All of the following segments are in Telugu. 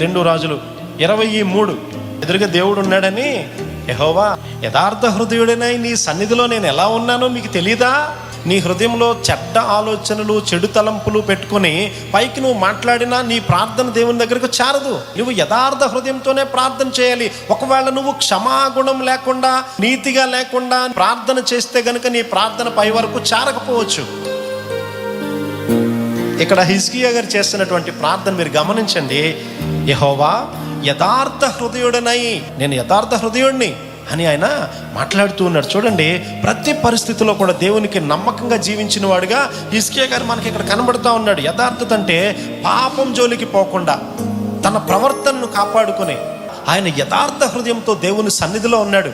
2 రాజులు 23 ఎదురుగా దేవుడు ఉన్నాడని, యెహోవా యథార్థ హృదయుడనై నీ సన్నిధిలో నేను ఎలా ఉన్నానో మీకు తెలీదా? నీ హృదయంలో చెడ్డ ఆలోచనలు, చెడు తలంపులు పెట్టుకుని పైకి నువ్వు మాట్లాడినా నీ ప్రార్థన దేవుని దగ్గరకు చేరదు. నువ్వు యథార్థ హృదయంతోనే ప్రార్థన చేయాలి. ఒకవేళ నువ్వు క్షమాగుణం లేకుండా, నీతిగా లేకుండా ప్రార్థన చేస్తే గనుక నీ ప్రార్థన పై వరకు చేరకపోవచ్చు. ఇక్కడ హిజ్కియా గారు చేస్తున్నటువంటి ప్రార్థన మీరు గమనించండి. యెహోవా యథార్థ హృదయుడనై, నేను యథార్థ హృదయుడిని అని ఆయన మాట్లాడుతూ ఉన్నాడు. చూడండి, ప్రతి పరిస్థితిలో కూడా దేవునికి నమ్మకంగా జీవించిన వాడుగా హిజ్కియా గారు మనకి ఇక్కడ కనబడుతూ ఉన్నాడు. యథార్థత అంటే పాపం జోలికి పోకుండా తన ప్రవర్తనను కాపాడుకుని ఆయన యథార్థ హృదయంతో దేవుని సన్నిధిలో ఉన్నాడు.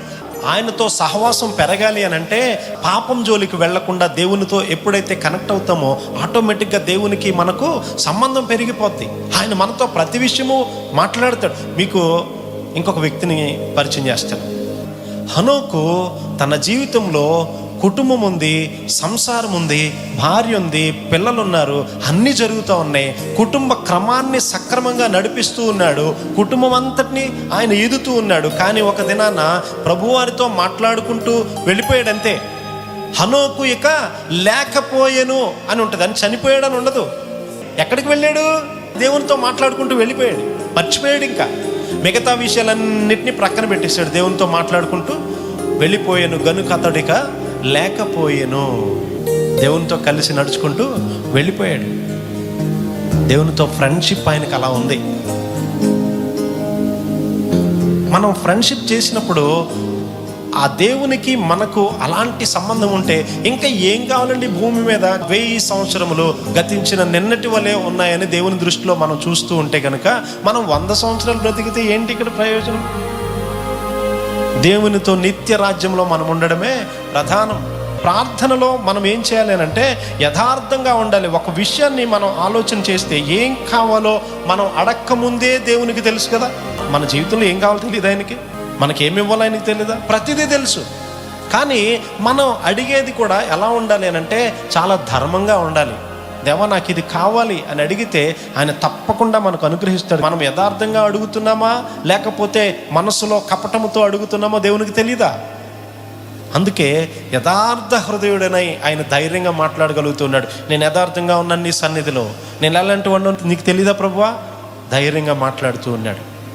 ఆయనతో సహవాసం పెరగాలి అని అంటే పాపం జోలికి వెళ్లకుండా దేవునితో ఎప్పుడైతే కనెక్ట్ అవుతామో ఆటోమేటిక్గా దేవునికి మనకు సంబంధం పెరిగిపోద్ది. ఆయన మనతో ప్రతి విషయము మాట్లాడతాడు. మీకు ఇంకొక వ్యక్తిని పరిచయం చేస్తాడు. హనోకు తన జీవితంలో కుటుంబం ఉంది, సంసారం ఉంది, భార్య ఉంది, పిల్లలు ఉన్నారు, అన్నీ జరుగుతూ ఉన్నాయి. కుటుంబ క్రమాన్ని సక్రమంగా నడిపిస్తూ ఉన్నాడు. కుటుంబం అంతటినీ ఆయన ఈదుతూ ఉన్నాడు. కానీ ఒక దినాన ప్రభువారితో మాట్లాడుకుంటూ వెళ్ళిపోయాడంతే. హనోకు ఇక లేకపోయాను అని ఉంటుంది, అని చనిపోయాడని ఉండదు. ఎక్కడికి వెళ్ళాడు? దేవునితో మాట్లాడుకుంటూ వెళ్ళిపోయాడు, మర్చిపోయాడు. ఇంకా మిగతా విషయాలన్నింటినీ ప్రక్కన పెట్టేశాడు. దేవునితో మాట్లాడుకుంటూ వెళ్ళిపోయాను గనుక అతడిక లేకపోయాను. దేవునితో కలిసి నడుచుకుంటూ వెళ్ళిపోయాడు. దేవునితో ఫ్రెండ్షిప్ ఆయనకు అలా ఉంది. మనం ఫ్రెండ్షిప్ చేసినప్పుడు ఆ దేవునికి మనకు అలాంటి సంబంధం ఉంటే ఇంకా ఏం కావాలండి? భూమి మీద 1000 సంవత్సరములు గతించిన నిన్నటి వలె ఉన్నాయని దేవుని దృష్టిలో మనం చూస్తూ ఉంటే కనుక మనం 100 సంవత్సరాలు బ్రతికితే ఏంటి ఇక్కడ ప్రయోజనం? దేవునితో నిత్య రాజ్యంలో మనం ఉండడమే ప్రధానం. ప్రార్థనలో మనం ఏం చేయాలి అంటే యథార్థంగా ఉండాలి. ఒక విషయాన్ని మనం ఆలోచన చేస్తే ఏం కావాలో మనం అడక్క ముందే దేవునికి తెలుసు కదా. మన జీవితంలో ఏం కావాలో తెలియదు ఆయనకి, మనకేమి ఇవ్వాలో ఆయనకి తెలీదా? ప్రతిదీ తెలుసు. కానీ మనం అడిగేది కూడా ఎలా ఉండాలి అని అంటే చాలా ధర్మంగా ఉండాలి. దేవా నాకు ఇది కావాలి అని అడిగితే ఆయన తప్పకుండా మనకు అనుగ్రహిస్తాడు. మనం యథార్థంగా అడుగుతున్నామా లేకపోతే మనసులో కపటముతో అడుగుతున్నామో దేవునికి తెలీదా? అందుకే యథార్థ హృదయుడనై ఆయన ధైర్యంగా మాట్లాడగలుగుతున్నాడు. నేను యథార్థంగా ఉన్నాను నీ సన్నిధిలో, నేను ఎలాంటి వాడినో నీకు తెలీదా ప్రభువా? ధైర్యంగా మాట్లాడుతూ ఉన్నాడు.